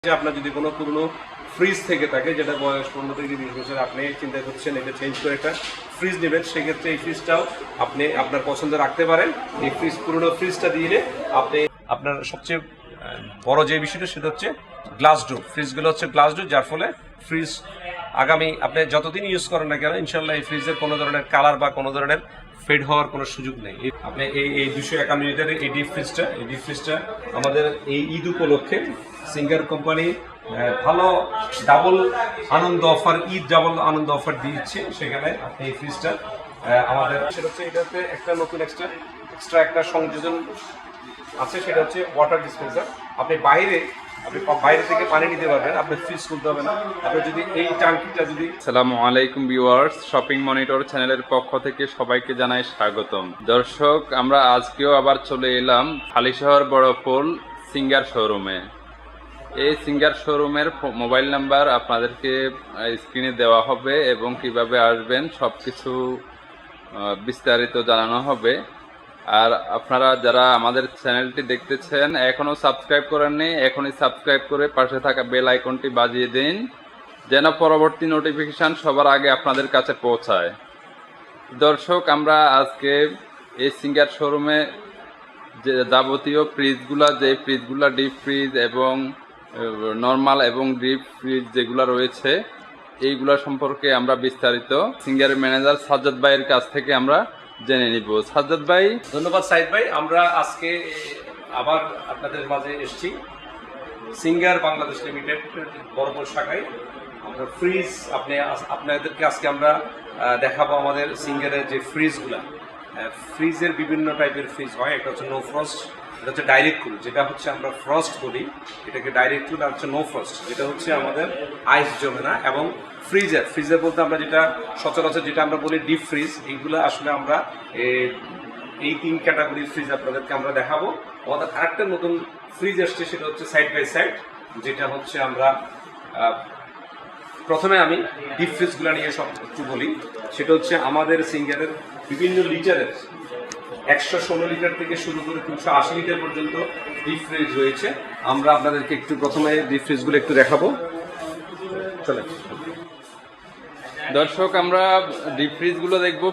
আপনার যদি কোনো পুরনো ফ্রিজ থেকে থাকে যেটা বয়স 15 থেকে 20 বছর আপনি চিন্তা করছেন এটা চেঞ্জ করে একটা ফ্রিজ নেবেন, সেক্ষেত্রে এই ফ্রিজটাও আপনি আপনার পছন্দ রাখতে পারেন। এই পুরনো ফ্রিজটা দিলে আপনি আপনার সবচেয়ে বড় যে বিষয়টা সেটা হচ্ছে গ্লাস ডোর। ফ্রিজগুলো হচ্ছে গ্লাস ডোর, যার ফলে ফ্রিজ আগামী আপনি যতদিন ইউজ করেন না কেন ইনশাল্লাহ এই ফ্রিজের কোনো ধরনের কালার বা কোনো ধরনের ফেড হওয়ার কোনো সুযোগ নেই। আপনি এই 251 লিটারের এই ডিপ ফ্রিজটা আমাদের এই ঈদ উপলক্ষে সিঙ্গার কোম্পানি ভালো ডাবল আনন্দ অফার, ঈদ ডাবল আনন্দ অফার দিচ্ছে। সেখানে আপনি এই ফ্রিজটা আমাদের সেটা হচ্ছে এটাতে একটা নতুন এক্সট্রা একটা সংযোজন আছে, সেটা হচ্ছে ওয়াটার ডিসপেন্সার। আপনি বাইরে থেকে পানি নিতে পারবেন, আপনি ফ্রিজ খুলতে হবে না। আপনি যদি এই ট্যাঙ্কিটা যদি আসসালামু আলাইকুম ভিউয়ার্স, শপিং মনিটর চ্যানেলের পক্ষ থেকে সবাইকে জানাই স্বাগতম। দর্শক, আমরা আজকেও আবার চলে এলাম হালিশহর বড়পোল সিঙ্গার শোরুমে। এই সিঙ্গার শোরুমের মোবাইল নাম্বার আপনাদেরকে স্ক্রিনে দেওয়া হবে এবং কিভাবে আসবেন সব কিছু বিস্তারিত জানানো হবে। আর আপনারা যারা আমাদের চ্যানেলটি দেখতেছেন এখনও সাবস্ক্রাইব করেননি, এখনই সাবস্ক্রাইব করে পাশে থাকা বেল আইকনটি বাজিয়ে দিন যেন পরবর্তী নোটিফিকেশান সবার আগে আপনাদের কাছে পৌঁছায়। দর্শক, আমরা আজকে এই সিঙ্গার শোরুমে যে যাবতীয় ফ্রিজগুলা, যে ফ্রিজগুলা ডিপ ফ্রিজ এবং নর্মাল এবং ডিপ ফ্রিজ যেগুলো রয়েছে এইগুলা সম্পর্কে আমরা বিস্তারিত সিঙ্গারের ম্যানেজার সাজ্জাদ ভাইয়ের কাছ থেকে আমরা জেনে নিব। সাজ্জাদ ভাই। ধন্যবাদ সাইদ ভাই। আমরা আজকে আবার আপনাদের মাঝে এসেছি সিঙ্গার বাংলাদেশ লিমিটেড বড়পোল শাখায়। আমরা ফ্রিজ আপনাদেরকে আজকে আমরা দেখাবো আমাদের সিঙ্গারের যে ফ্রিজগুলা। ফ্রিজের বিভিন্ন টাইপের ফ্রিজ হয়, একটা হচ্ছে নো ফ্রস্ট, এটা হচ্ছে ডাইরেক্ট কুল, যেটা হচ্ছে আমরা ফ্রস্ট বলি, এটাকে ডাইরেক্ট কুল। আর হচ্ছে নো ফ্রস্ট, যেটা হচ্ছে আমাদের আইস জমে না। এবং ফ্রিজার বলতে আমরা যেটা সচরাচর যেটা আমরা বলি ডিপ ফ্রিজ, এইগুলো আসলে আমরা এই 3 ক্যাটাগরির ফ্রিজ আপনাদেরকে আমরা দেখাবো। আমাদের আরেকটা নতুন ফ্রিজ আসছে, সেটা হচ্ছে সাইড বাই সাইড, যেটা হচ্ছে আমরা প্রথমে আমি ডিপ ফ্রিজগুলো নিয়ে সব একটু বলি। সেটা হচ্ছে আমাদের সিঙ্গারের বিভিন্ন লিটারের 116 লিটার থেকে শুরু করে 380 লিটার পর্যন্ত ডিপ ফ্রিজ রয়েছে। আমরা আপনাদেরকে একটু প্রথমে ডিপ ফ্রিজগুলো একটু দেখাবো। চলে দর্শক, আমরা ডিপ ফ্রিজগুলো দেখবো।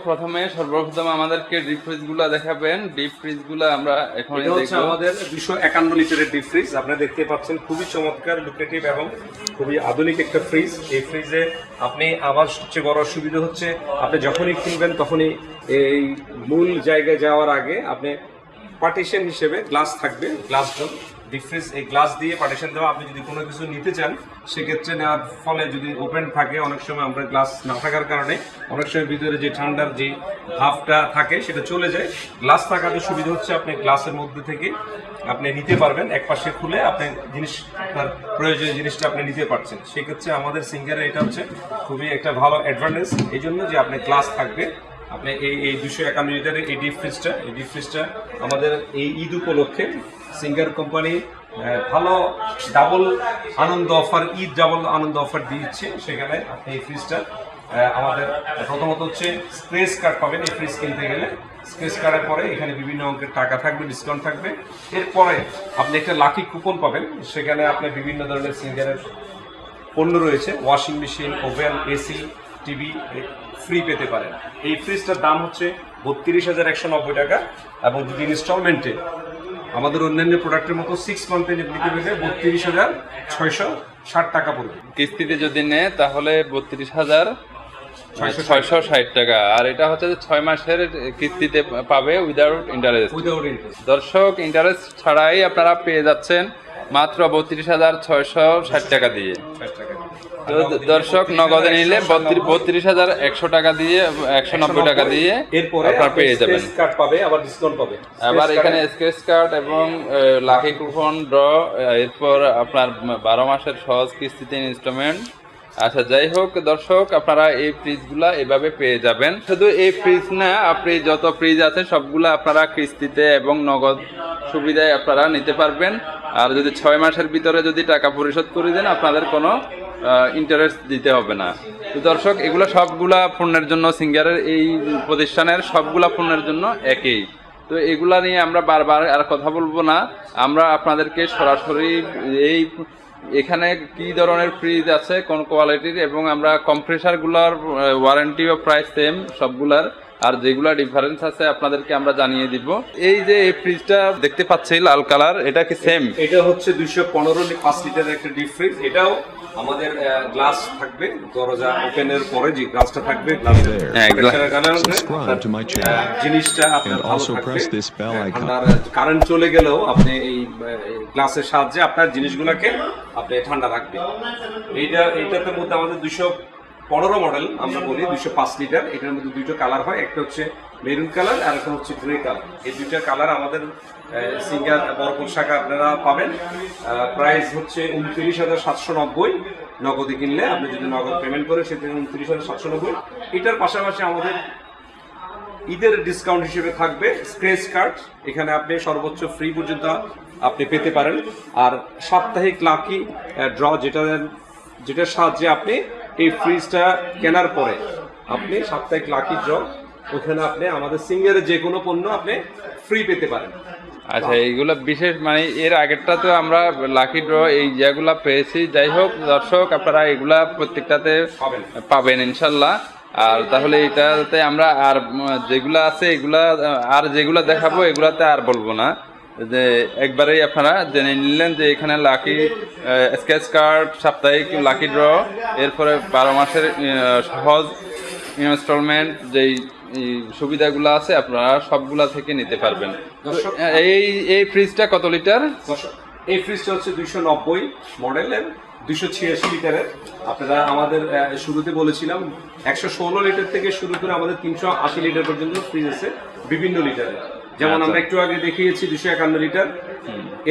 সর্বপ্রথম আমাদেরকে ডিপ ফ্রিজগুলো দেখাবেন। ডিপ ফ্রিজগুলো আমরা এখন দেখবো। আমাদের 251 লিটারের ডিপ ফ্রিজ আপনারা দেখতে পাচ্ছেন, খুবই চমৎকার, লুক্রেটিভ এবং খুবই আধুনিক একটা ফ্রিজ। এই ফ্রিজে আপনি আবার সবচেয়ে বড় সুবিধা হচ্ছে আপনি যখনই কিনবেন তখনই এই মূল জায়গায় যাওয়ার আগে আপনি পার্টিশন হিসেবে গ্লাস থাকবে, গ্লাস ডোর ডিপ ফ্রিজ। এই গ্লাস দিয়ে পার্টিশন দেওয়া, আপনি যদি কোনো কিছু নিতে চান সেক্ষেত্রে নেওয়ার ফলে যদি ওপেন থাকে, অনেক সময় আমরা গ্লাস না থাকার কারণে অনেক সময় ভিতরে যে ঠান্ডার যে ভাবটা থাকে সেটা চলে যায়। গ্লাস থাকাতে সুবিধা হচ্ছে আপনি গ্লাসের মধ্যে থেকে আপনি নিতে পারবেন, এক পাশে খুলে আপনি আপনার প্রয়োজনীয় জিনিসটা আপনি নিতে পারছেন। সেক্ষেত্রে আমাদের সিঙ্গারে এটা হচ্ছে খুবই একটা ভালো অ্যাডভান্টেজ, এই জন্য যে আপনি গ্লাস থাকবে। আপনি এই 251 লিটারের এই ডিপ ফ্রিজটা আমাদের এই ঈদ উপলক্ষে সিঙ্গার কোম্পানি ভালো ডাবল আনন্দ অফার, ঈদ ডাবল আনন্দ অফার দিচ্ছে। সেখানে আপনি এই ফ্রিজটা আমাদের প্রথমত হচ্ছে স্ক্র্যাচ কার্ড পাবেন এই ফ্রিজ কিনতে গেলে। স্ক্র্যাচ কার্ডের পরে এখানে বিভিন্ন অঙ্কের টাকা থাকবে, ডিসকাউন্ট থাকবে। এরপরে আপনি একটা লাকি কুপন পাবেন, সেখানে আপনার বিভিন্ন ধরনের সিঙ্গারের পণ্য রয়েছে, washing machine, oven, AC, TV free পেতে পারেন। এই ফ্রিজটার দাম হচ্ছে 32,190 টাকা এবং যদি ইনস্টলমেন্টে আমাদের অন্যান্য প্রোডাক্টের মতো 6 মান্থে নিতে পেলে 32,660 টাকা পড়বে। কিস্তিতে যদি নেয় তাহলে 32,660 টাকা। আর এটা হচ্ছে 6 মাসের কিস্তিতে পাবে উইদাউট ইন্টারেস্ট। দর্শক, ইন্টারেস্ট ছাড়াই আপনারা পেয়ে যাচ্ছেন মাত্র 32,660 টাকা দিয়ে। দর্শক, নগদে নিলে 32,100 টাকা দিয়ে 190 টাকা দিয়ে আপনারা পেয়ে যাবেন। আবার এখানে স্ক্র্যাচ কার্ড এবং লাকি কুপন ড্র, এরপর আপনার 12 মাসের সহজ কিস্তিতে ইনস্টলমেন্ট। আচ্ছা, যাই হোক দর্শক, আপনারা এই ফ্রিজগুলা এভাবে পেয়ে যাবেন। শুধু এই ফ্রিজ না, আপনি যত ফ্রিজ আছে সবগুলা আপনারা কিস্তিতে এবং নগদ সুবিধায় আপনারা নিতে পারবেন। আর যদি 6 মাসের ভিতরে যদি টাকা পরিশোধ করে দেন আপনাদের কোনো ইন্টারেস্ট দিতে হবে না। তো দর্শক, এগুলো সবগুলা পণ্যের জন্য, সিঙ্গারের এই প্রতিষ্ঠানের সবগুলা পণ্যের জন্য একই। তো এগুলা নিয়ে আমরা বারবার আর কথা বলবো না, আমরা আপনাদেরকে সরাসরি এই এখানে কি ধরনের ফ্রিজ আছে, কোন কোয়ালিটির, এবং আমরা কম্প্রেসারগুলোর ওয়ারেন্টি ও প্রাইস সেম সবগুলার, আর যেগুলা ডিফারেন্স আছে আপনাদেরকে আমরা জানিয়ে দিব। এই যে এই ফ্রিজটা দেখতে পাচ্ছি লাল কালার, এটা কি সেম? এটা হচ্ছে 215 5 লিটারের একটা ডিপ ফ্রিজ। এটাও আমাদের গ্লাস থাকবে, দরজা ওপেনের পরে যে গ্লাসটা থাকবে, Subscribe to my channel জিনিসটা আপনার and ভালো also থাকবে। press this bell icon. আপনার কারেন্ট চলে গেলেও আপনি এই গ্লাসের সাহায্যে আপনার জিনিসগুলোকে আপনি ঠান্ডা রাখবেন। এইটাতে মধ্যে আমাদের 215 মডেল আমরা বলি, 205 লিটার। এটার মধ্যে দুটো কালার হয়, একটা হচ্ছে মেরুন কালার আর একটা হচ্ছে গ্রে কালার। এই দুইটা কালার আমাদের সিঙ্গার বরপুর শাখা আপনারা পাবেন। প্রাইস হচ্ছে 29,790 নগদে কিনলে। আপনি যদি নগদ পেমেন্ট করেন সেটা 29,790। এটার পাশাপাশি আমাদের ঈদের ডিসকাউন্ট হিসেবে থাকবে স্ক্র্যাচ কার্ড। এখানে আপনি সর্বোচ্চ ফ্রি পর্যন্ত আপনি পেতে পারেন। আর সাপ্তাহিক লাকি ড্র, যেটার সাহায্যে আপনি এই ফ্রিজটা কেনার পরে আপনি সাপ্তাহিক লাকি ড্র, ওখানে আপনি আমাদের সিঙ্গারের যে কোনো পণ্য আপনি ফ্রি পেতে পারেন। আচ্ছা, এইগুলো বিশেষ, মানে এর আগেরটা তো আমরা লাকি ড্র এই যেগুলা পেয়েছি। যাই হোক দর্শক, আপনারা এগুলা প্রত্যেকটাতে পাবেন ইনশাল্লাহ। আর তাহলে এটাতে আমরা আর যেগুলা আছে এগুলা, আর যেগুলা দেখাবো এগুলাতে আর বলবো না, যে একবারেই আপনারা জেনে নিলেন যে এখানে লাকি স্ক্র্যাচ কার্ড, সাপ্তাহিক লাকি ড্র, এরপরে 12 মাসের সহজ ইনস্টলমেন্ট যেই সুবিধাগুলো আছে আপনারা সবগুলা থেকে নিতে পারবেন। এই ফ্রিজটা কত লিটার? এই ফ্রিজটা হচ্ছে 290 মডেলের, 286 লিটারের। আপনারা আমাদের শুরুতে বলেছিলাম 116 লিটার থেকে শুরু করে আমাদের 380 লিটার পর্যন্ত ফ্রিজ আছে বিভিন্ন লিটারের। যেমন আমরা একটু আগে দেখিয়েছি 251 লিটার,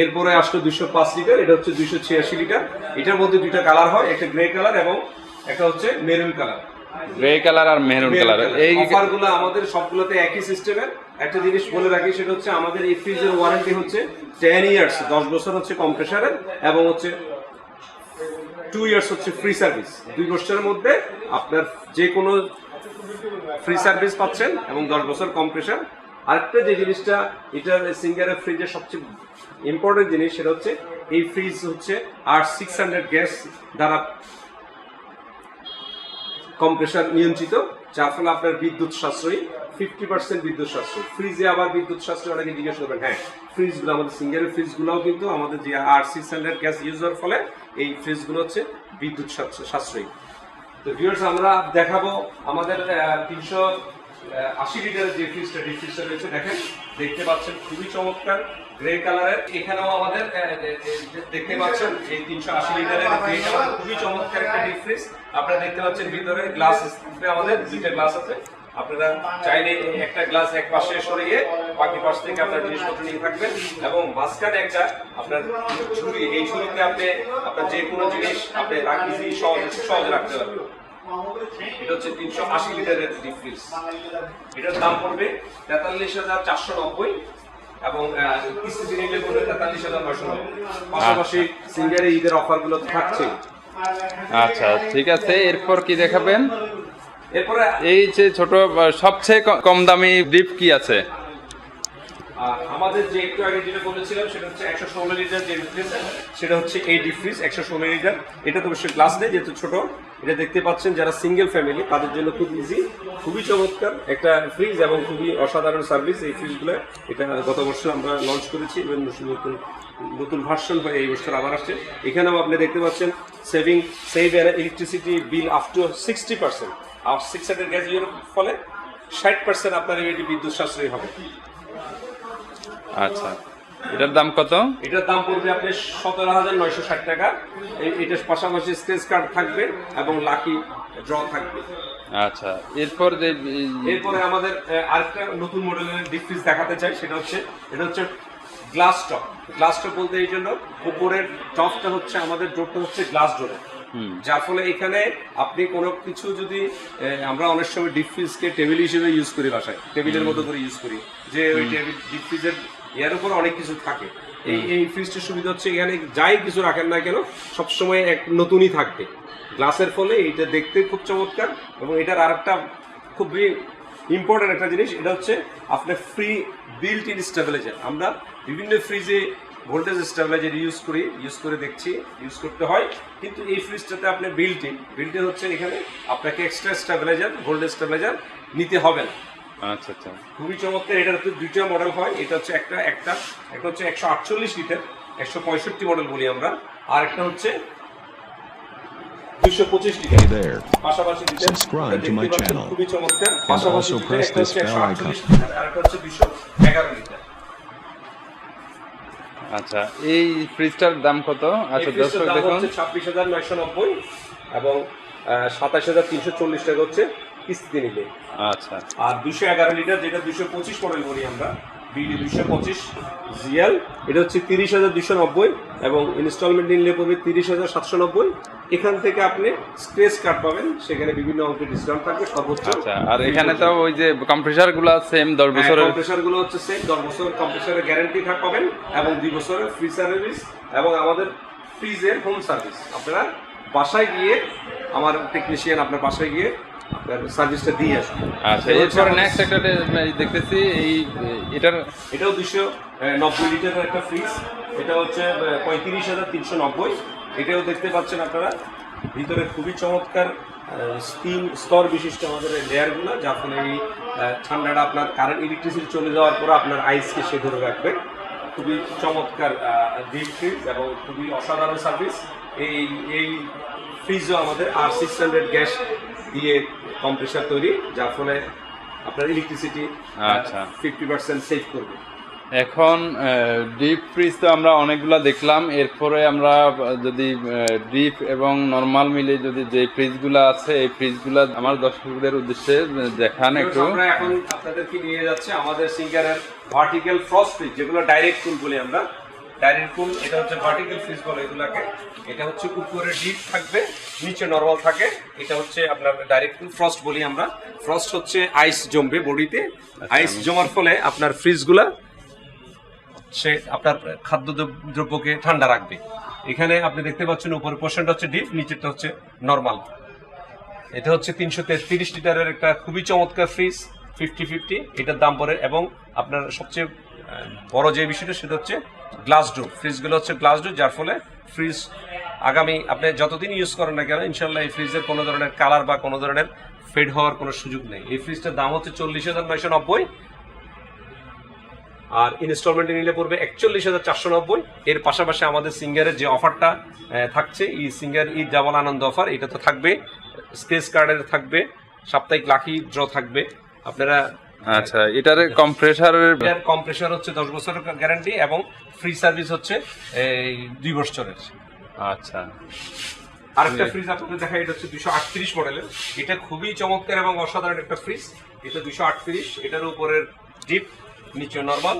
এরপরে আসলো 205 লিটার, এটা হচ্ছে 286 লিটার। এটার মধ্যে দুইটা কালার হয়, একটা গ্রে কালার এবং একটা হচ্ছে মেরুন কালার। গ্রে কালার আর মেরুন কালার। এই অফারগুলো আমাদের সবগুলোতে একই সিস্টেমের। একটা জিনিস বলে রাখি, সেটা হচ্ছে আমাদের এই ফ্রিজের ওয়ারেন্টি হচ্ছে 10 ইয়ার্স, 10 বছর হচ্ছে কম্প্রেসারের, এবং হচ্ছে 2 ইয়ার্স হচ্ছে ফ্রি সার্ভিস। 2 বছরের মধ্যে আপনার যে কোনো ফ্রি সার্ভিস পাচ্ছেন এবং 10 বছর কম্প্রেসার। আরেকটা যে জিনিসটা এটার সিঙ্গারের ফ্রিজের সবচেয়ে ইম্পর্টেন্ট জিনিস, সেটা হচ্ছে এই ফ্রিজ হচ্ছে R600 গ্যাস দ্বারা কম্প্রেসার নিয়ন্ত্রিত, যার ফলে আপনার বিদ্যুৎ সাশ্রয়ী 50% বিদ্যুৎ সাশ্রয়ী। ফ্রিজে আবার বিদ্যুৎ সাশ্রয়ী অনেকে জিজ্ঞেস করবেন। হ্যাঁ, ফ্রিজগুলো আমাদের সিঙ্গারের ফ্রিজগুলোও কিন্তু আমাদের যে R600 গ্যাস ইউজ হওয়ার ফলে এই ফ্রিজগুলো হচ্ছে বিদ্যুৎ সাশ্রয়ী। তো ভিউয়ার্স, আমরা দেখাবো আমাদের 380 লিটারের যে ফ্রিজটা, ডিপ ফ্রিজটা রয়েছে। দেখেন, দেখতে পাচ্ছেন খুবই চমৎকার গ্রে কালারের। এখানেও আমাদের দেখতে পাচ্ছেন এই 380 লিটারের গ্রে কালার, খুবই চমৎকার একটা ডিপ ফ্রিজ। আপনারা দেখতে পাচ্ছেন ভিতরে গ্লাস, আমাদের দুইটা গ্লাস আছে। আপনারা চাইলে একটা গ্লাস এক পাশে সরিয়ে বাকি পাশ থেকে আপনার জিনিসপত্র নিয়ে থাকবেন, এবং মাঝখানে একটা আপনার ঝুড়ি, এই ঝুড়িতে আপনি আপনার যে কোনো জিনিস আপনি সহজে রাখতে পারবেন। এটা হচ্ছে 380 লিটারের ডিপ ফ্রিজ। এটার দাম পড়বে 43,490 এবং কিস্তিতে নিলে পড়বে 43,990। পাশাপাশি সিঙ্গারে ঈদের অফারগুলো থাকছে। আচ্ছা, ঠিক আছে। এরপর কি দেখাবেন? এরপরে এই যে ছোট সবচেয়ে কম দামি ডিপ কি আছে? আমাদের যে একটু আগে যেটা বলেছিলাম সেটা হচ্ছে 116 লিটার যে ফ্রিজ, সেটা হচ্ছে এই ডিপ ফ্রিজ 116 লিটার। এটা তো অবশ্যই গ্লাস নেই, যেহেতু ছোট। এটা দেখতে পাচ্ছেন যারা সিঙ্গেল ফ্যামিলি তাদের জন্য খুব ইজি, খুবই চমৎকার একটা ফ্রিজ এবং খুবই অসাধারণ সার্ভিস এই ফ্রিজগুলো। এটা গত বছর আমরা লঞ্চ করেছি এবং নতুন ভার্সন হয়ে এই বছর আবার আসছে। এখানেও আপনি দেখতে পাচ্ছেন save electricity bill up to 60%। আর 600 গ্যাস ইউর ফলে 60% আপনার এটি বিদ্যুৎ সাশ্রয়ী হবে। আচ্ছা, এটার দাম কত? এটার দাম পড়বে আপনি 17,960 টাকা। এটার পাশাপাশি স্ক্র্যাচ কার্ড থাকবে এবং লাকি ড্র থাকবে। আচ্ছা, এরপরে আমাদের আরেকটা নতুন মডেলের ডিপ ফ্রিজ দেখাতে চাই, সেটা হচ্ছে এটা হচ্ছে গ্লাস টপ। গ্লাস টপ বলতে এই জন্য উপরের টপটা হচ্ছে আমাদের ডোরটা হচ্ছে গ্লাস ডোর, যার ফলে এখানে আপনি কোনো কিছু যদি আমরা অনেক সময় ডিপ ফ্রিজকে টেবিল হিসেবে ইউজ করি, বাসায় টেবিলের মতো করে ইউজ করি, যে ওই টেবিল ডিপ ফ্রিজের এর উপর অনেক কিছু থাকে। এই ফ্রিজটার সুবিধা হচ্ছে এখানে যাই কিছু রাখেন না কেন সবসময় এক নতুনই থাকবে গ্লাসের ফলে। এইটা দেখতে খুব চমৎকার। এবং এটার আরেকটা খুবই ইম্পর্টেন্ট একটা জিনিস, এটা হচ্ছে আপনার ফ্রি বিল্ট ইন স্টেবিলাইজার। আমরা বিভিন্ন ফ্রিজে ভোল্টেজ স্টেবিলাইজার ইউজ করে দেখছি, ইউজ করতে হয়। কিন্তু এই ফ্রিজটাতে আপনি বিল্ট ইন হচ্ছে এখানে আপনাকে এক্সট্রা স্টেবিলাইজার, ভোল্টেজ স্টেবিলাইজার নিতে হবে না। আচ্ছা আচ্ছা, খুবই চমৎকার। এটার তো দুইটা মডেল হয়, এটা হচ্ছে একটা হচ্ছে 148 লিটার, 165 মডেল বলি আমরা, আর একটা হচ্ছে 225 লিটার। Hey there. পাশাপাশি Subscribe to my channel. খুবই চমৎকার। And পাশাপাশি also দুইটা, press একটা this হচ্ছে bell 148 icon. লিটার আর একটা হচ্ছে 211 লিটার। আচ্ছা, এই ফ্রিজটার দাম কত? আচ্ছা এই ফ্রিজটার দর্শক দাম দেখুন, হচ্ছে 26,990 এবং 27,340 টাকা হচ্ছে কিস্তিতে নিলে। আচ্ছা আর 211 লিটার যেটা 225 মডেল বলি আমরা, বিডি 225 জিএল, এটা হচ্ছে 30,290 এবং ইনস্টলমেন্ট নিলে পড়বে 30,790। এখান থেকে আপনি স্ক্র্যাচ কার্ড পাবেন, সেখানে বিভিন্ন অঙ্কের ডিসকাউন্ট থাকবে সর্বোচ্চ। আচ্ছা, আর এখানে তো ওই যে কম্প্রেসার গুলো সেম 10 বছরের। কম্প্রেসার গুলো হচ্ছে সেম 10 বছর কম্প্রেসারের গ্যারান্টি পাবেন এবং 2 বছরের ফ্রি সার্ভিস এবং আমাদের ফ্রিজের হোম সার্ভিস। আপনারা বাসায় গিয়ে, আমার টেকনিশিয়ান আপনার বাসায় গিয়ে আপনার সার্ভিসটা দিয়ে আসবে। আচ্ছা, এরপরে নেক্সট একটা দেখতেছি, এটাও 290 লিটারের একটা ফ্রিজ, এটা হচ্ছে 35,390। এটাও দেখতে পাচ্ছেন আপনারা, ভিতরে খুবই চমৎকার 3 স্তর বিশিষ্ট আমাদের লেয়ারগুলো, যার ফলে এই ঠান্ডাটা আপনার কারেন্ট ইলেকট্রিসিটি চলে যাওয়ার পর আপনার আইসকে সে ধরে রাখবে। খুবই চমৎকার ডিপ ফ্রিজ এবং খুবই অসাধারণ সার্ভিস। এই ফ্রিজও আমাদের R600 গ্যাস দিয়ে কম্প্রেসার তৈরি, যার ফলে আপনার ইলেকট্রিসিটি আচ্ছা 50% সেভ করবে। এখন ডিপ ফ্রিজ তো আমরা অনেকগুলা দেখলাম, এরপরে আমরা যদি ডিপ এবং নরমাল মিলে যদি যে ফ্রিজগুলো আছে, এই ফ্রিজগুলো আমার দর্শকদের উদ্দেশ্যে দেখান একটু। আমরা এখন আপনাদেরকে নিয়ে যাচ্ছে আমাদের সিঙ্গারের ভার্টিক্যাল ফ্রস্ট ফ্রিজ, যেগুলো ডাইরেক্ট কুল বলি আমরা। ডাইরেক্ট কুল, এটা হচ্ছে ভার্টিক্যাল ফ্রিজ বলে এগুলাকে। এটা হচ্ছে উপরে ডিপ থাকবে, নিচে নরমাল থাকে। এটা হচ্ছে আপনার ডাইরেক্ট কুল ফ্রস্ট বলি আমরা। ফ্রস্ট হচ্ছে আইস জমবে বডিতে, আইস জমার ফলে আপনার ফ্রিজগুলা সে আপনার খাদ্য দ্রব্যকে ঠান্ডা রাখবে। এখানে আপনি দেখতে পাচ্ছেন উপরের পোর্শনটা হচ্ছে ডিপ, নিচেরটা হচ্ছে নরমাল। এটা হচ্ছে 333 লিটারের একটা খুবই চমৎকার ফ্রিজ, 50-50। এটার দাম পড়ে এবং আপনার সবচেয়ে বড় যে বিষয়টা সেটা হচ্ছে গ্লাস ডোর। ফ্রিজগুলো হচ্ছে গ্লাস ডোর, যার ফলে ফ্রিজ আগামী আপনি যতদিন ইউজ করেন না কেন, ইনশাল্লাহ এই ফ্রিজের কোনো ধরনের কালার বা কোনো ধরনের ফেড হওয়ার কোনো সুযোগ নেই। এই ফ্রিজটার দাম হচ্ছে 40,990 আর ইনস্টলমেন্টে নিলে পড়বে 41,490। এর পাশাপাশি আমাদের সিঙ্গারের যে অফারটা থাকছে, এই সিঙ্গার ঈদ ডাবল আনন্দ অফার, এটা তো থাকবে। স্ক্র্যাচ কার্ডের থাকবে, সাপ্তাহিক লাকি ড্র থাকবে। আপনারা আচ্ছা, এটার কম্প্রেসার হচ্ছে 10 বছরের গ্যারান্টি এবং ফ্রি সার্ভিস হচ্ছে 2 বছরের। আচ্ছা, আরেকটা ফ্রিজ আপনাদের দেখা, এটা হচ্ছে 238 মডেলের। এটা খুবই চমৎকার এবং অসাধারণ একটা ফ্রিজ। এটা 238, এটার উপরের ডিপ, নিচে নরমাল।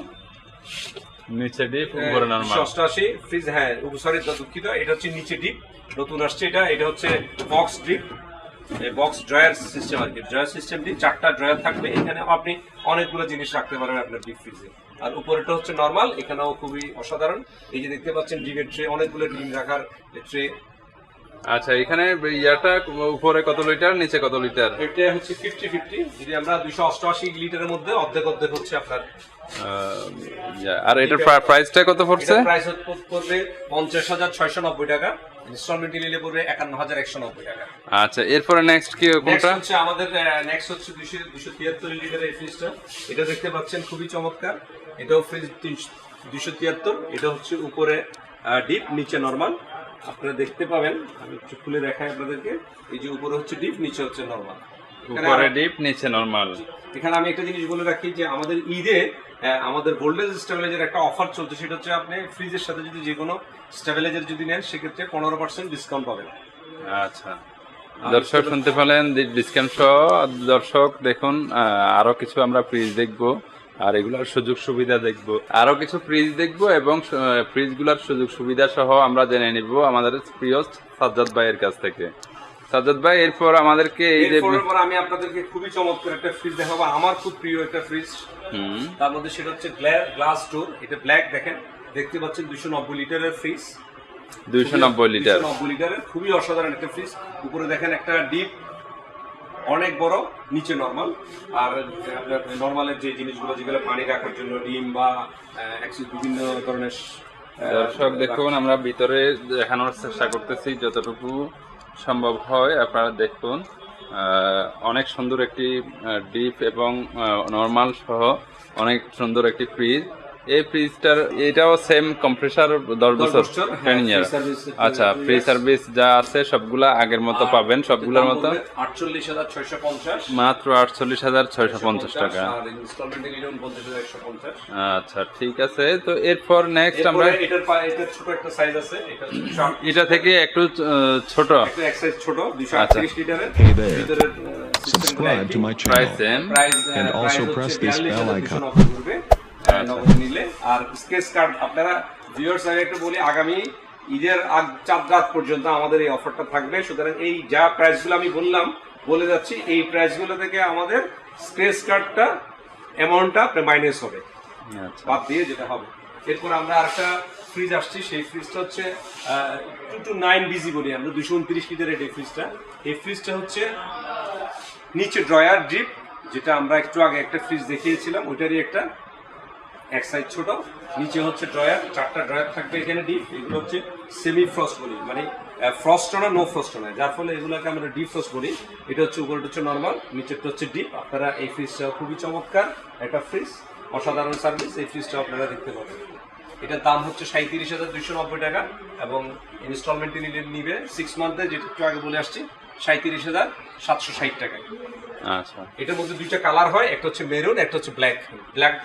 নিচে ডিপ, উপরে নরমাল। 288 ফ্রিজ, হ্যাঁ সরি দুঃখিত, এটা হচ্ছে নিচে ডিপ, নতুন আসছে এটা। এটা হচ্ছে box deep, box drawer system আর কি। ড্রয়ার সিস্টেমটি 4টা ড্রয়ার থাকবে, এখানে আপনি অনেকগুলো জিনিস রাখতে পারবেন আপনার ডিপ ফ্রিজে। আর উপরেটা হচ্ছে নরমাল, এখানেও খুবই অসাধারণ। এই যে দেখতে পাচ্ছেন ডিমের ট্রে, অনেকগুলো ডিম রাখার ট্রে। আচ্ছা, এখানে ইয়াটা উপরে কত লিটার, নিচে কত লিটার? এটা হচ্ছে 50-50। যদি আমরা 288 লিটারের মধ্যে অর্ধেক হচ্ছে আপনার। আর এটার প্রাইসটা কত পড়ছে? প্রাইস পড়বে 50,690 টাকা, ইনস্টলমেন্টে নিলে পড়বে 51,190 টাকা। আচ্ছা, এরপরে নেক্সট কি কোনটা? হচ্ছে আমাদের নেক্সট হচ্ছে 273 লিটারের এই ফ্রিজটা। এটা দেখতে পাচ্ছেন খুবই চমৎকার। এটাও ফ্রিজ 273। এটা হচ্ছে উপরে ডিপ, নিচে নরমাল। আপনারা দেখতে পাবেন, আমি একটু খুলে দেখাই আপনাদেরকে। এই যে উপরে হচ্ছে ডিপ, নিচে হচ্ছে নরমাল। উপরে ডিপ, নিচে নরমাল। এখানে আমি একটা জিনিস বলে রাখি যে আমাদের ঈদে আমাদের ভোল্টেজ স্টেবিলাইজার একটা অফার চলছে। সেটা হচ্ছে আপনি ফ্রিজের সাথে যদি যে কোনো স্টেবিলাইজার যদি নেন, সেক্ষেত্রে 15% ডিসকাউন্ট পাবেন। আচ্ছা, দর্শক শুনতে পেলেন, ডিসকাউন্ট সহ। দর্শক দেখুন, আরো কিছু আমরা ফ্রিজ দেখবো, আর এগুলার সুযোগ সুবিধা দেখবো, আরো কিছু ফ্রিজ দেখবো এবং ফ্রিজগুলোর সুযোগ সুবিধা সহ আমরা জেনে নিব আমাদের প্রিয় সাজ্জাদ ভাইয়ের কাছ থেকে। সাজ্জাদ ভাই, এরপর আমাদেরকে এই যে আমি আপনাদেরকে খুবই চমৎকার একটা ফ্রিজ দেখাবো, আমার খুব প্রিয় একটা ফ্রিজ। তার মধ্যে সেটা হচ্ছে গ্লাস ডোর। এটা ব্ল্যাক, দেখেন দেখতে পাচ্ছেন 290 লিটারের ফ্রিজ। 290 লিটার, 290 লিটারের খুবই অসাধারণ একটা ফ্রিজ। উপরে দেখেন একটা ডিপ, অনেক বড়, নিচে নরমাল। আর নরমালের যে জিনিসগুলো, যেগুলো পানি রাখার জন্য, ডিম বা বিভিন্ন ধরনের দর্শক দেখুন, আমরা ভিতরে দেখানোর চেষ্টা করতেছি যতটুকু সম্ভব হয়। আপনারা দেখুন, অনেক সুন্দর একটি ডিপ এবং নরমাল সহ অনেক সুন্দর একটি ফ্রিজ। এই ফ্রিজটার এটাও সেম কম্প্রেসার 10 বছর 10 ইয়ার। আচ্ছা, ফ্রি সার্ভিস যা আছে সবগুলা আগের মতো পাবেন, সবগুলোর মতো 48,650 মাত্র 48,650 টাকা। আর ইনস্টলমেন্টে নিলে 49,150। আচ্ছা ঠিক আছে, তো এরপর নেক্সট আমরা এটার ছোট একটা সাইজ আছে, এটা থেকে একটু ছোট এক সাইজ ছোট 238 লিটারের Hey there. ভিতরের Subscribe to my price channel same. and also press this bell icon. নগদ নিলে। আর স্কেচ কার্ড আপনারা ভিউয়ার্স আগে একটু বলি, আগামী ঈদের চাঁদ রাত পর্যন্ত আমাদের এই অফারটা থাকবে। সুতরাং এই যা প্রাইসগুলো আমি বলে যাচ্ছি, এই প্রাইসগুলো থেকে আমাদের স্কেচ কার্ডটা অ্যামাউন্টটা মাইনাস হবে, আচ্ছা বাদ দিয়ে যেটা হবে। এরপর আমরা আরেকটা ফ্রিজ আসছি, সেই ফ্রিজটা হচ্ছে 229 বিজি বলি আমরা, 229 লিটারের এই ফ্রিজটা। এই ফ্রিজটা হচ্ছে নিচে ড্রয়ার ডিপ, যেটা আমরা একটু আগে একটা ফ্রিজ দেখিয়েছিলাম, ওইটারই একটা এক সাইজ ছোট, নিচে হচ্ছে ড্রয়ার, 4টা ড্রয়ার থাকবে এখানে ডিপ। এগুলো হচ্ছে সেমি ফ্রস্ট বলি, মানে ফ্রস্ট না নো ফ্রস্ট নয়, যার ফলে এগুলোকে আমরা ডিপ ফ্রস্ট বলি। এটা হচ্ছে উপরটা হচ্ছে নর্মাল, নিচেরটা হচ্ছে ডিপ। আপনারা এই ফ্রিজটা খুবই চমৎকার একটা ফ্রিজ, অসাধারণ সার্ভিস। এই ফ্রিজটা আপনারা দেখতে পাবেন। এটার দাম হচ্ছে 37,290 টাকা এবং ইনস্টলমেন্টে নিবে 6 মান্থে, যেটা একটু আগে বলে আসছি 37,760 টাকায়। আচ্ছা, এটার মধ্যে দুইটা কালার হয়, একটা হচ্ছে মেরুন, একটা হচ্ছে ব্ল্যাক।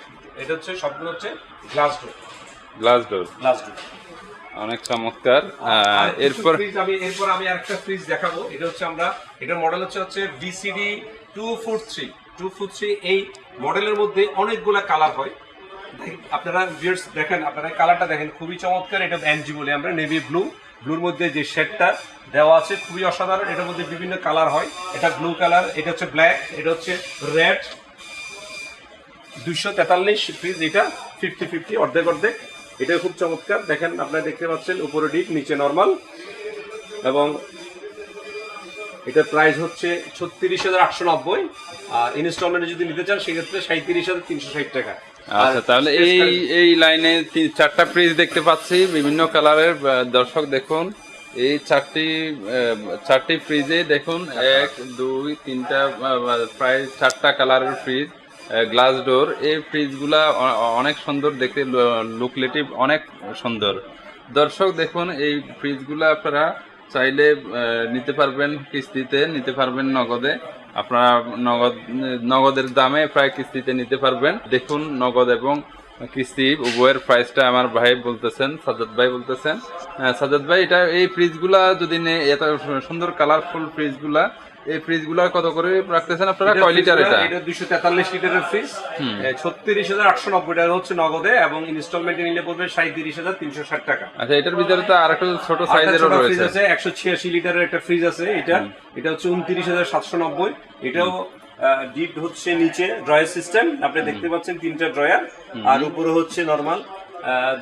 এটা হচ্ছে সবগুলো হচ্ছে গ্লাস ডোর। অনেক চমৎকার। এরপর আমি আরেকটা ফ্রিজ দেখাবো। এটা হচ্ছে এটার মডেল হচ্ছে VCD 243। এই মডেলের মধ্যে অনেকগুলা কালার হয়। আপনারা ভিউয়ার্স দেখেন, আপনারা কালারটা দেখেন, খুবই চমৎকার। এটা NG বলে আমরা, নেভি ব্লুর মধ্যে যে শেডটা দেওয়া আছে খুবই অসাধারণ। এটার মধ্যে বিভিন্ন কালার হয়, এটা ব্লু কালার, এটা হচ্ছে ব্ল্যাক, এটা হচ্ছে রেড। 243 ফ্রিজ, এটা 50-50 অর্ধেক। এটা খুব চমৎকার। দেখেন, আপনারা দেখতে পাচ্ছেন উপরে ডিপ, নিচে নরমাল, এবং এটার প্রাইস হচ্ছে 36,890। আর ইনস্টলমেন্টে যদি নিতে চান সেক্ষেত্রে 37,360 টাকা। আচ্ছা, তাহলে এই লাইনে 4টা ফ্রিজ দেখতে পাচ্ছি বিভিন্ন কালারের। দর্শক দেখুন, এই চারটি ফ্রিজে দেখুন 1 2 3টা প্রায় 4টা কালারের ফ্রিজ, গ্লাস ডোর। এই ফ্রিজগুলা অনেক সুন্দর দেখতে, লুকলেটিভ অনেক সুন্দর। দর্শক দেখুন, এই ফ্রিজগুলা আপনারা চাইলে নিতে পারবেন কিস্তিতে, নিতে পারবেন নগদে। আপনারা নগদের দামে প্রায় কিস্তিতে নিতে পারবেন। দেখুন, নগদ এবং কিস্তি উভয়ের প্রাইসটা আমার ভাই বলতেছেন, সাজ্জাদ ভাই বলতেছেন। সাজ্জাদ ভাই, এই ফ্রিজগুলা যদি এত সুন্দর কালারফুল ফ্রিজগুলা, এই ফ্রিজগুলা কত করে রাখতেছেন আপনারা? কয় লিটার? এটা 243 লিটারের ফ্রিজ, 36,890 টাকা হচ্ছে নগদে, এবং ইনস্টলমেন্টে নিলে পড়বে 37,360 টাকা। আচ্ছা, এটার ভিতরে তো আরেকটু ছোট সাইজেরও রয়েছে, 186 লিটারের একটা ফ্রিজ আছে। এটা হচ্ছে 29,790। এটাও ডিপ হচ্ছে নিচে ড্রয়ার সিস্টেম, আপনি দেখতে পাচ্ছেন 3টা ড্রয়ার, আর উপরে হচ্ছে নরমাল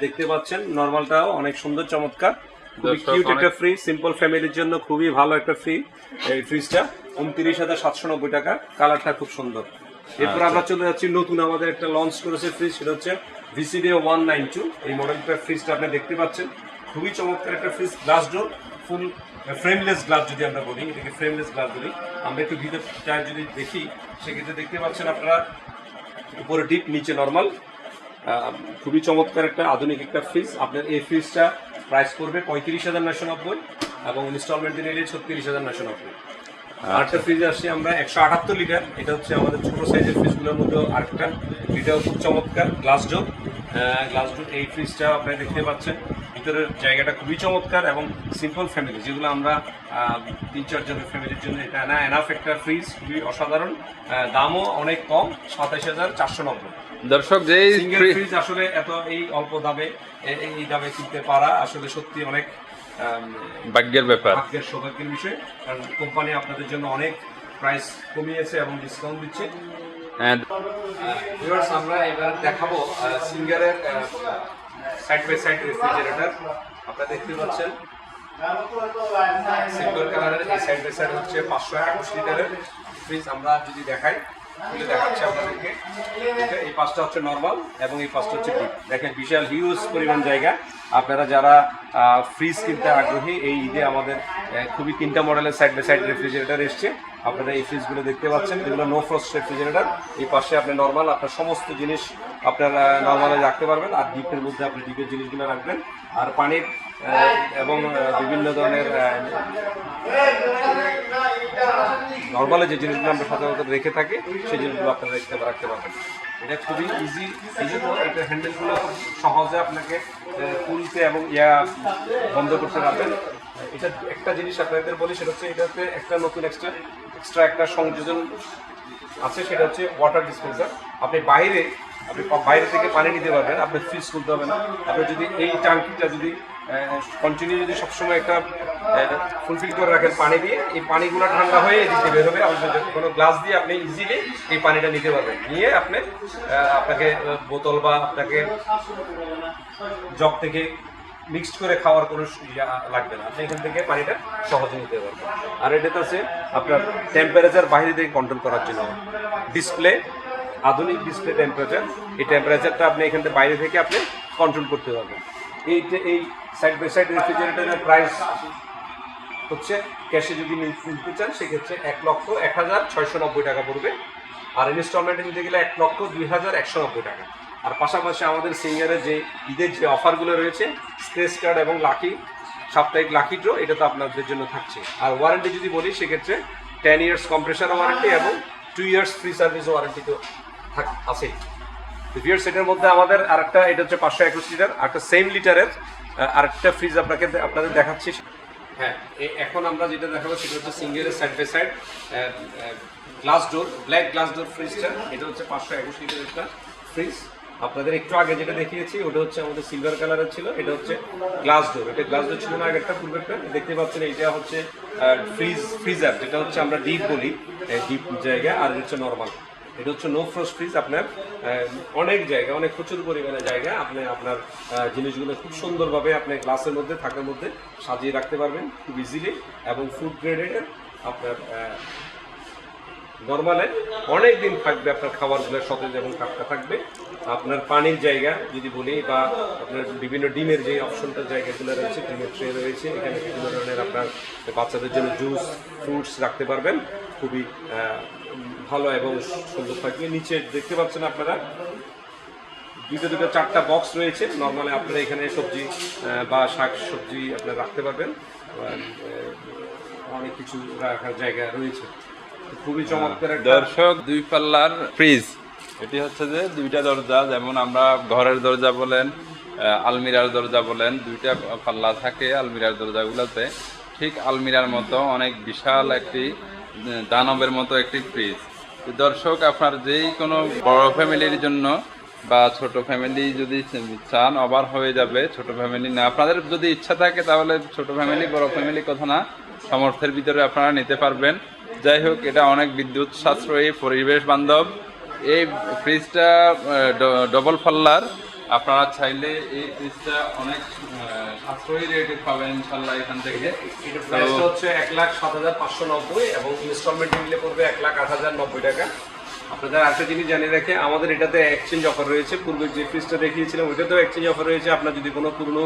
দেখতে পাচ্ছেন। নরমালটাও অনেক সুন্দর চমৎকার, খুবই কিউট একটা ফ্রিজ, সিম্পল ফ্যামিলির জন্য খুবই ভালো একটা ফ্রিজ। এই ফ্রিজটা 29,790 টাকা, কালারটা খুব সুন্দর। এরপর আমরা চলে যাচ্ছি নতুন আমাদের একটা লঞ্চ করেছে ফ্রিজ, সেটা হচ্ছে VCD 192। এই মডেলটার ফ্রিজটা আপনি দেখতে পাচ্ছেন, খুবই চমৎকার একটা ফ্রিজ। গ্লাস ডোর, ফুল ফ্রেমলেস গ্লাস, যদি আমরা বলি এটাকে ফ্রেমলেস গ্লাস বলি। আমরা একটু ভিতরটা যদি দেখি, সেক্ষেত্রে দেখতে পাচ্ছেন আপনারা উপরে ডিপ, নিচে নরমাল, খুবই চমৎকার একটা আধুনিক একটা ফ্রিজ। আপনার এই ফ্রিজটা প্রাইস পড়বে 35,990 এবং ইনস্টলমেন্টে নিলে 36,990। আরেকটা ফ্রিজে আসছি আমরা 178 লিটার। এটা হচ্ছে আমাদের ছোট সাইজের ফ্রিজগুলোর মধ্যে আরেকটা, এটাও খুব চমৎকার, গ্লাস ডোর। এই ফ্রিজটা আপনারা দেখতে পাচ্ছেন, ভিতরের জায়গাটা খুবই চমৎকার এবং সিম্পল ফ্যামিলি, যেগুলো আমরা 3-4 জনের ফ্যামিলির জন্য এটা এনাফ একটা ফ্রিজ, খুবই অসাধারণ। দামও অনেক কম, 27,490। দর্শক, যে সিঙ্গেল ফ্রিজ আসলে এই অল্প দামে এই দামে কিনতে পারা আসলে সত্যি অনেক ভাগ্যের ব্যাপার, ভাগ্যের সৌভাগ্যের বিষয়, কারণ কোম্পানি আপনাদের জন্য অনেক প্রাইস কমিয়েছে এবং ডিসকাউন্ট দিচ্ছে। আমরা এবার দেখাবো সিঙ্গারের সাইড বাই সাইড রেফ্রিজারেটর। আপনারা দেখতে পাচ্ছেন সিলভার কালারের এই সাইড বাই সাইড হচ্ছে 521 লিটারের ফ্রিজ। আমরা যদি দেখাই, খুলে দেখাচ্ছি আপনাদেরকে। এই পাশটা হচ্ছে নর্মাল এবং এই পাশটা হচ্ছে ডিপ। দেখেন বিশাল হিউজ পরিমাণ জায়গা। আপনারা যারা ফ্রিজ কিনতে আগ্রহী, এই ঈদে আমাদের খুবই 3টা মডেলের সাইড বাই সাইড রেফ্রিজারেটর এসছে। আপনারা এই ফ্রিজগুলো দেখতে পাচ্ছেন, এগুলো নো ফ্রস্ট রেফ্রিজারেটর। এই পাশে আপনি নর্মাল আপনার সমস্ত জিনিস আপনারা নর্মালে রাখতে পারবেন, আর ডিপের মধ্যে আপনি ডিপের জিনিসগুলো রাখবেন। আর পানির এবং বিভিন্ন ধরনের নর্মালে যে জিনিসগুলো আমরা সাধারণত রেখে থাকি সেই জিনিসগুলো আপনারা রাখতে পারবেন। এটা খুবই ইজি, এই জন্য এটা হ্যান্ডেলগুলো খুব সহজে আপনাকে খুলতে এবং বন্ধ করতে পারবেন। এটা একটা জিনিস আপনাদের বলি, সেটা হচ্ছে এটাতে একটা নতুন এক্সট্রা একটা সংযোজন আছে, সেটা হচ্ছে ওয়াটার ডিসপেন্সার। আপনি বাইরে থেকে পানি নিতে পারবেন, আপনি ফ্রিজ খুলতে হবে না। আপনি যদি এই ট্যাঙ্কিটা যদি কন্টিনিউ যদি সবসময় একটা ফুলফিল করে রাখেন পানি দিয়ে, এই পানিগুলো ঠান্ডা হয়ে এদিকে বের হবে। কোনো গ্লাস দিয়ে আপনি ইজিলি এই পানিটা নিতে পারবেন, নিয়ে আপনাকে বোতল বা আপনাকে জগ থেকে মিক্সড করে খাওয়ার কোনো লাগবে না। আপনি এখান থেকে পানিটা সহজে নিতে পারবেন। আর এটাতে আছে আপনার টেম্পারেচার বাইরে থেকে কন্ট্রোল করার জন্য ডিসপ্লে, আধুনিক ডিসপ্লে টেম্পারেচার। এই টেম্পারেচারটা আপনি এখান থেকে বাইরে থেকে আপনি কন্ট্রোল করতে পারবেন। এই সাইড বাই সাইড রেফ্রিজারেটরের প্রাইস হচ্ছে, ক্যাশে যদি নিতে চান সেক্ষেত্রে 1,01,690 টাকা পড়বে, আর ইনস্টলমেন্টে নিতে গেলে 1,02,190 টাকা। আর পাশাপাশি আমাদের সিঙ্গারের যে ঈদের যে অফারগুলো রয়েছে, স্ক্র্যাচ কার্ড এবং সাপ্তাহিক লাকি ড্র, এটা তো আপনাদের জন্য থাকছে। আর ওয়ারেন্টি যদি বলি সেক্ষেত্রে 10 ইয়ার্স কম্প্রেসার ওয়ারেন্টি এবং 2 ইয়ার্স ফ্রি সার্ভিস ওয়ারেন্টি তো আছেই। ভিউয়ার্স, এটার মধ্যে আমাদের আরেকটা, এটা হচ্ছে 521 লিটার, আরেকটা সেম লিটারের আরেকটা ফ্রিজ আপনাদের দেখাচ্ছি। হ্যাঁ, এখন আমরা যেটা দেখাবো সেটা হচ্ছে সিঙ্গেলের side by side glass door, black glass door ফ্রিজটা। এটা হচ্ছে 521 লিটারের একটা ফ্রিজ। আপনাদের একটু আগে যেটা দেখিয়েছি ওটা হচ্ছে আমাদের সিলভার কালারের ছিল, এটা হচ্ছে গ্লাস ডোর। এটা গ্লাস ডোর ছিল না আগেরটা, পূর্বেরটা দেখতে পাচ্ছেন। এইটা হচ্ছে ফ্রিজার, যেটা হচ্ছে আমরা ডিপ বলি, ডিপ জায়গা। আর হচ্ছে নর্মাল, এটা হচ্ছে নো ফ্রস্ট ফ্রিজ। আপনার অনেক জায়গা, অনেক প্রচুর পরিমাণে জায়গা, আপনি আপনার জিনিসগুলো খুব সুন্দরভাবে আপনি গ্লাসের মধ্যে থাকার মধ্যে সাজিয়ে রাখতে পারবেন খুব ইজিলি। এবং ফুড গ্রেডের আপনার নর্মালে অনেক দিন থাকবে, আপনার খাবারগুলো সতেজ এবং টাটকা থাকবে। আপনার পানির জায়গা যদি বলি, বা আপনার বিভিন্ন ডিমের যে অপশনটার জায়গাগুলো রয়েছে, ডিমের ট্রে রয়েছে, এখানে বিভিন্ন ধরনের আপনার বাচ্চাদের জন্য জুস, ফ্রুটস রাখতে পারবেন, খুবই ভালো এবং সুন্দর থাকবে। নিচে দেখতে পাচ্ছেন আপনারা দুটো 4টা বক্স রয়েছে। নর্মালি আপনারা এখানে সবজি বা শাক সবজি আপনারা রাখতে পারবেন, অনেক কিছু রাখার জায়গা রয়েছে। খুবই চমৎকার দর্শক, 2 পাল্লার ফ্রিজ। এটি হচ্ছে যে 2টা দরজা, যেমন আমরা ঘরের দরজা বলেন, আলমিরার দরজা বলেন, 2টা পাল্লা থাকে আলমিরার দরজাগুলোতে। ঠিক আলমিরার মতো অনেক বিশাল একটি দানবের মতো একটি ফ্রিজ। দর্শক, আপনার যেই কোনো বড় ফ্যামিলির জন্য বা ছোট ফ্যামিলি যদি চান, ওভার হয়ে যাবে। ছোট ফ্যামিলি না, আপনাদের যদি ইচ্ছা থাকে তাহলে ছোট ফ্যামিলি বড় ফ্যামিলি কথা না, সামর্থ্যের ভিতরে আপনারা নিতে পারবেন। যাই হোক, এটা অনেক বিদ্যুৎ সাশ্রয়ী, পরিবেশ বান্ধব। এই ফ্রিজটা ডবল পাল্লার। আপনারা চাইলে এই ফ্রিজটা অনেক সাশ্রয়ী রেটে পাবেন ইনশাল্লাহ এখান থেকে। প্রাইসটা হচ্ছে 1,07,590 এবং ইনস্টলমেন্ট নিলে পড়বে 1,08,090 টাকা। আপনাদের আরেকটা জিনিস জানিয়ে রাখে, আমাদের এটাতে এক্সচেঞ্জ অফার রয়েছে। পূর্বে যে ফ্রিজটা দেখিয়েছিলাম ওইটাতেও এক্সচেঞ্জ অফার রয়েছে। আপনার যদি কোনো পুরনো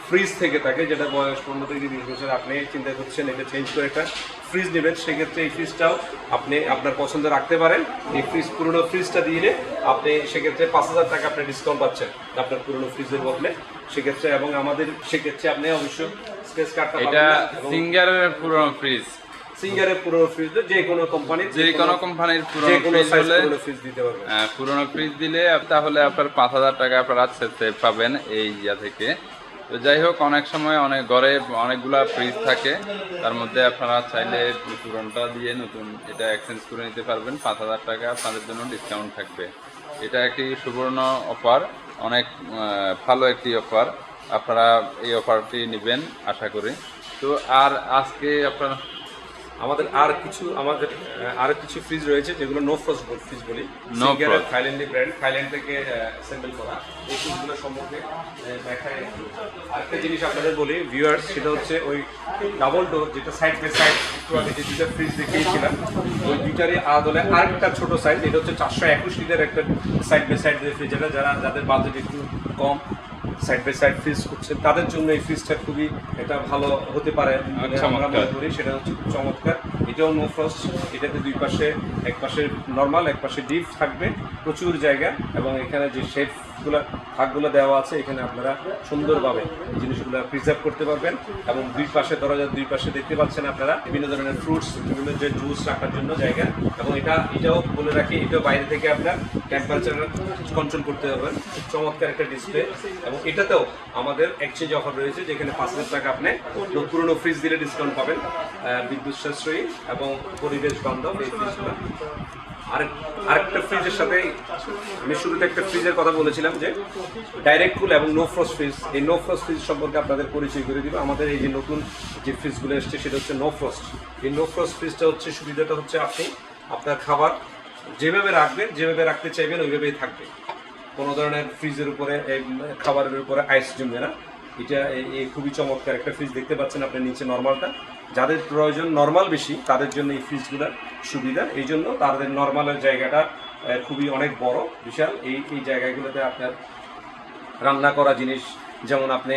ফ্রিজ থেকে থাকে, যেটা বয়স 15 থেকে 20 বছর, আপনি চিন্তা করছেন এটা চেঞ্জ করে একটা ফ্রিজ নেবেন, সেক্ষেত্রে এই ফ্রিজটাও আপনি আপনার পছন্দ রাখতে পারেন। এই পুরনো ফ্রিজটা দিলে আপনি সেক্ষেত্রে 5,000 টাকা আপনি ডিসকাউন্ট পাচ্ছেন আপনার পুরনো ফ্রিজের বদলে সেক্ষেত্রে। এবং আমাদের সেক্ষেত্রে আপনি অবশ্যই স্ক্র্যাচ কার্ডটা পাবেন। এটা সিঙ্গারের পুরনো ফ্রিজ, সিঙ্গারের পুরনো ফ্রিজ, যে কোনো কোম্পানির পুরনো ফ্রিজ দিতে পারবেন। পুরনো ফ্রিজ দিলে তাহলে আপনার 5,000 টাকা আপনারা সেভ পাবেন এই ইয়া থেকে। তো যাই হোক, অনেক সময় অনেক ঘরে অনেকগুলা ফ্রিজ থাকে, তার মধ্যে আপনারা চাইলে পুরনটা দিয়ে নতুন এটা এক্সচেঞ্জ করে নিতে পারবেন। 5,000 টাকা আপনাদের জন্য ডিসকাউন্ট থাকবে। এটা একটি সুবর্ণ অফার, অনেক ভালো একটি অফার। আপনারা এই অফারটি নেবেন আশা করি। তো আর আজকে আপনারা আমাদের আরো কিছু ফ্রিজ রয়েছে যেগুলো নো ফ্রস্ট ফ্রিজ বলি। No frost। থাইল্যান্ডের ব্র্যান্ড, থাইল্যান্ড থেকে অ্যাসেম্বল করা এই ফ্রিজগুলো সম্পর্কে দেখায়। আরেকটা জিনিস আপনাদের বলি ভিউয়ার্স, সেটা হচ্ছে ওই ডাবল ডোর যেটা সাইড বাই সাইড একটু আগে যে দুইটা ফ্রিজ দেখিয়েছিলাম, ওই দুইটারই আদলে আরেকটা ছোট সাইজ, এটা হচ্ছে 421 লিটার একটা সাইড বাই সাইড ফ্রিজ, যেটা যাদের বাজেট একটু কম সাইড বাই সাইড ফ্রিজ করছেন তাদের জন্য এই ফ্রিজটা খুবই এটা ভালো হতে পারে বলে আমরা মনে করি। সেটা হচ্ছে খুব চমৎকার। এটাও নো ফ্রস্ট, এটাতে দুই পাশে, এক পাশে নর্মাল, এক পাশে ডিপ থাকবে, প্রচুর জায়গা, এবং এখানে যে শেডগুলো থাকগুলো দেওয়া আছে এখানে আপনারা সুন্দরভাবে এই জিনিসগুলো প্রিজার্ভ করতে পারবেন। এবং দুই পাশে দরজার দুই পাশে দেখতে পাচ্ছেন আপনারা বিভিন্ন ধরনের ফ্রুটস, বিভিন্ন যে জুস রাখার জন্য জায়গা, এবং এটাও বলে রাখি, এটাও বাইরে থেকে আপনার টেম্পারেচার কন্ট্রোল করতে পারবেন। খুব চমৎকার একটা ডিসপ্লে। এবং এটাতেও আমাদের এক্সচেঞ্জ অফার রয়েছে, যেখানে 5,000 টাকা আপনি পুরনো ফ্রিজ দিলে ডিসকাউন্ট পাবেন, বিদ্যুৎ সাশ্রয়ী এবং পরিবেশ বান্ধব এই ফ্রিজগুলো। আরেকটা ফ্রিজের সাথে আমি শুরুতে একটা ফ্রিজের কথা বলেছিলাম যে ডাইরেক্ট কুল এবং নো ফ্রস্ট ফ্রিজ। এই নো ফ্রস্ট ফ্রিজ সম্পর্কে আপনাদের পরিচয় করে দিব। আমাদের এই যে নতুন যে ফ্রিজগুলো এসছে সেটা হচ্ছে নো ফ্রস্ট। এই নো ফ্রস্ট ফ্রিজটা হচ্ছে সুবিধাটা হচ্ছে আপনি আপনার খাবার যেভাবে রাখবেন, যেভাবে রাখতে চাইবেন ওইভাবেই থাকবে। কোনো ধরনের ফ্রিজের উপরে খাবারের উপরে আইস জমবে না। এটা এই খুবই চমৎকার একটা ফ্রিজ দেখতে পাচ্ছেন আপনি নিচে নর্মালটা। যাদের প্রয়োজন নর্মাল বেশি তাদের জন্য এই ফ্রিজগুলোর সুবিধা, এই জন্য তাদের নর্মালের জায়গাটা খুবই অনেক বড় বিশাল। এই জায়গাগুলোতে আপনার রান্না করা জিনিস, যেমন আপনি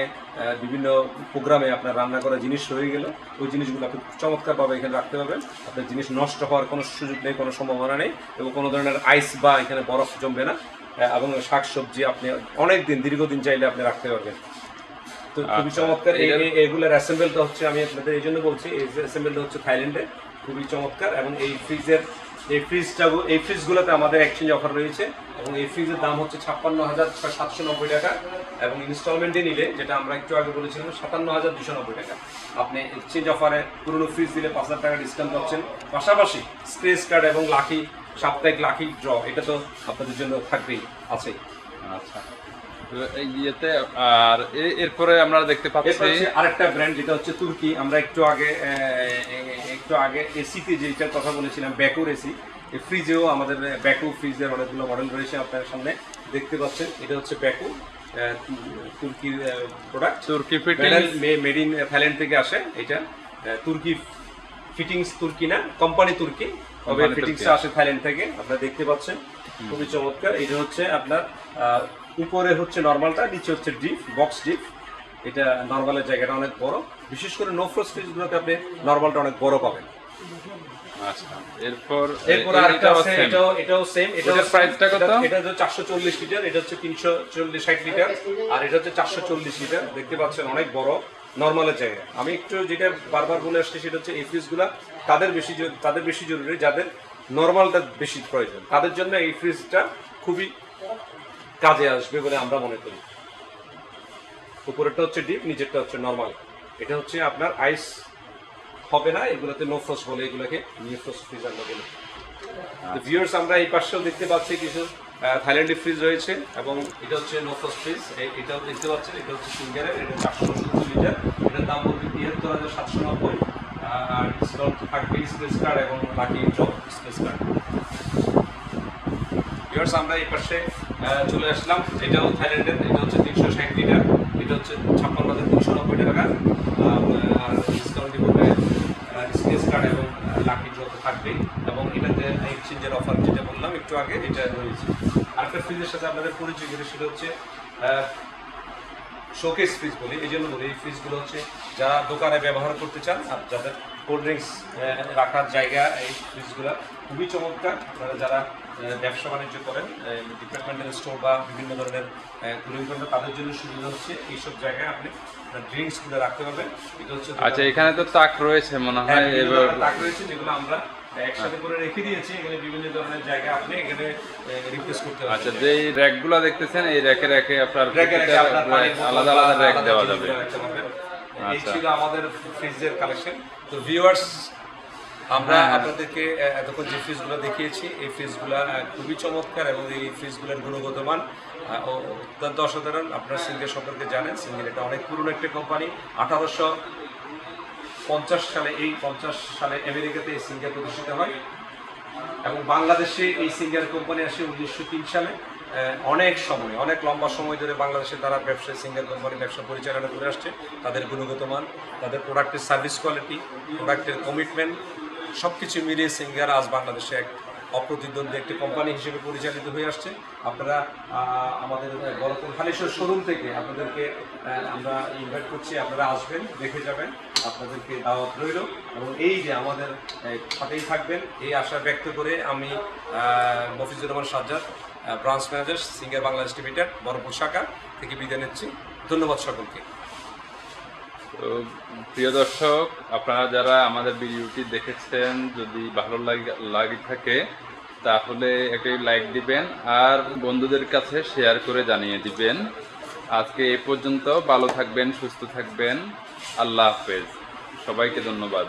বিভিন্ন প্রোগ্রামে আপনার রান্না করা জিনিস রয়ে গেল, ওই জিনিসগুলো আপনি চমৎকারভাবে এখানে রাখতে পারবেন। আপনার জিনিস নষ্ট হওয়ার কোনো সুযোগ নেই, কোনো সম্ভাবনা নেই, এবং কোনো ধরনের আইস বা এখানে বরফ জমবে না। এবং শাকসবজি আপনি অনেক দিন, দীর্ঘদিন চাইলে আপনি রাখতে পারবেন। তো খুবই চমৎকার। এগুলোর অ্যাসেম্বলটা হচ্ছে, আমি আপনাদের এই জন্য বলছি, এই অ্যাসেম্বলটা হচ্ছে থাইল্যান্ডে, খুবই চমৎকার। এবং এই ফ্রিজগুলোতে আমাদের এক্সচেঞ্জ অফার রয়েছে, এবং এই ফ্রিজের দাম হচ্ছে 56,790 টাকা, এবং ইনস্টলমেন্টে নিলে, যেটা আমরা একটু আগে বলেছিলাম, 57,290 টাকা। আপনি এক্সচেঞ্জ অফারে পুরনো ফ্রিজ দিলে 5,000 টাকা ডিসকাউন্ট পাচ্ছেন, পাশাপাশি স্ক্র্যাচ কার্ড এবং লাকি সাপ্তাহিক লাকি ড্র, এটা তো আপনাদের জন্য থাকবেই, আছেই। আচ্ছা, তো এই ইয়েতে আর এরপরে আমরা দেখতে পাচ্ছি আরেকটা ব্র্যান্ড, যেটা হচ্ছে তুর্কি। আমরা একটু আগে এসিতে যেটার কথা বলেছিলাম, ব্যাকুর এসি। এই ফ্রিজেও আমাদের ব্যাকু ফ্রিজের অনেকগুলো মডেল রয়েছে, আপনার সামনে দেখতে পাচ্ছেন। এটা হচ্ছে ব্যাকু, তুর্কির প্রোডাক্ট, তুর্কি ফিটিংস, মেড ইন থাইল্যান্ড থেকে আসে। এটা তুর্কি ফিটিংস, তুর্কি না, কোম্পানি তুর্কি, তবে ফিটিংসটা আসে থাইল্যান্ড থেকে। আপনারা দেখতে পাচ্ছেন, খুবই চমৎকার। এটা হচ্ছে আপনার উপরে হচ্ছে নর্মালটা, নিচে হচ্ছে ডিপ, বক্স ডিপ। এটা নর্মালের জায়গাটা অনেক বড়, বিশেষ করে নো ফ্রস্ট ফ্রিজগুলোতে আপনি নর্মালটা অনেক বড় পাবেন। আচ্ছা, এরপর আরেকটা আছে, এটাও সেম। এটার প্রাইসটা কত? এটা হচ্ছে 440 লিটার, এটা হচ্ছে 360 লিটার, আর এটা হচ্ছে 440 লিটার। দেখতে পাচ্ছেন অনেক বড় নর্মালের জায়গা। আমি একটু যেটা বারবার বলে আসছি, সেটা হচ্ছে এই ফ্রিজগুলা তাদের বেশি জরুরি, যাদের নর্মালটা বেশি প্রয়োজন, তাদের জন্য এই ফ্রিজটা খুবই কাজে আসবে বলে আমরা মনে করি। উপরেরটা হচ্ছে ডিপ, নিচেরটা হচ্ছে নর্মাল। এটা হচ্ছে আপনার আইস হবে না, এগুলোতে নো ফ্রস্ট বলে, এগুলোকে নিউ ফ্রস্ট ফ্রিজ আমরা বলি। তো ভিউয়ার্স, আমরা এই পাশেও দেখতে পাচ্ছি কিছু থাইল্যান্ডের ফ্রিজ রয়েছে, এবং এটা হচ্ছে নো ফ্রস্ট ফ্রিজ। এটাও দেখতে পাচ্ছেন, এটা হচ্ছে সিঙ্গারের, এটা 470 লিটার। এটার দাম পড়বে 73,790, আর ডিসকাউন্ট থাকবে স্পেস কার্ড এবং lucky draw space card. Viewers, আমরা এই পাশে চলে আসলাম, এটাও থাইল্যান্ডের। এটা হচ্ছে 360 লিটার, এটা হচ্ছে 56,390 টাকা, আর ডিসকাউন্ট দিবে স্পেস কার্ড এবং লাকি ড্র তো থাকবেই। এবং এটাতে এক্সচেঞ্জের অফার যেটা বললাম একটু আগে, এটা রয়েছে। আরেকটা ফ্রিজের সাথে আপনাদের পরিচয় করে, সেটা হচ্ছে শোকেস ফ্রিজ বলি। এই জন্য বলি, এই ফ্রিজগুলো হচ্ছে যারা দোকানে ব্যবহার করতে চান, আর যাদের কোল্ড ড্রিঙ্কস রাখার জায়গা, এই ফ্রিজগুলো খুবই চমৎকার। যারা ব্যবসা বাণিজ্য করেন, ডিপার্টমেন্টাল স্টোর বা বিভিন্ন ধরনের কুলিং করেন, তাদের জন্য সুবিধা হচ্ছে এইসব জায়গায় আপনি ড্রিঙ্কসগুলো রাখতে পারবেন। এটা হচ্ছে, আচ্ছা, এখানে তো তাক রয়েছে মনে হয়, তাক রয়েছে, যেগুলো আমরা একসাথে করে রেখে দিয়েছি। এখানে বিভিন্ন ধরনের জায়গা আপনি এখানে রিপ্লেস করতে পারবেন। আচ্ছা, যে র্যাকগুলো দেখতেছেন, এই র্যাকে আপনার আলাদা আলাদা র্যাক দেওয়া যাবে। এই ছিল আমাদের ফ্রিজের কালেকশন। তো ভিউয়ার্স, আমরা আপনাদেরকে এতক্ষণ যে ফ্রিজগুলো দেখিয়েছি, এই ফ্রিজগুলো খুবই চমৎকার, এবং এই ফ্রিজগুলোর গুণগত মান অত্যন্ত অসাধারণ। আপনারা সিঙ্গের সম্পর্কে জানেন, সিঙ্গের এটা অনেক পুরনো একটা কোম্পানি, 50 সালে আমেরিকাতে এই সিঙ্গার প্রতিষ্ঠিত হয় এবং বাংলাদেশে এই সিঙ্গার কোম্পানি আসে 1903 সালে। অনেক লম্বা সময় ধরে বাংলাদেশে তারা ব্যবসায়ী সিঙ্গার কোম্পানি ব্যবসা পরিচালনা করে আসছে। তাদের গুণগত মান, তাদের প্রোডাক্টের সার্ভিস কোয়ালিটি, প্রোডাক্টের কমিটমেন্ট সব কিছু মিলিয়ে সিঙ্গার আজ বাংলাদেশে এক অপ্রতিদ্বন্দ্বী একটি কোম্পানি হিসেবে পরিচালিত হয়ে আসছে। আপনারা আমাদের বড়পুর হালিশহর শোরুম থেকে আপনাদেরকে আমরা ইনভাইট করছি, আপনারা আসবেন, দেখে যাবেন, আপনাদেরকে দাওয়াত রইল এবং এই যে আমাদের সাথেই থাকবেন এই আশা ব্যক্ত করে আমি Mofizur Rahman Sajjad, branch manager Singer Bangladesh limited Borpur শাখা থেকে বিদায় নিচ্ছি। ধন্যবাদ সকলকে। তো প্রিয় দর্শক, আপনারা যারা আমাদের ভিডিওটি দেখেছেন, যদি ভালো লাগে থাকে তাহলে একটি লাইক দিবেন আর বন্ধুদের কাছে শেয়ার করে জানিয়ে দিবেন। আজকে এই পর্যন্ত। ভালো থাকবেন, সুস্থ থাকবেন। আল্লাহ হাফেজ। সবাইকে ধন্যবাদ।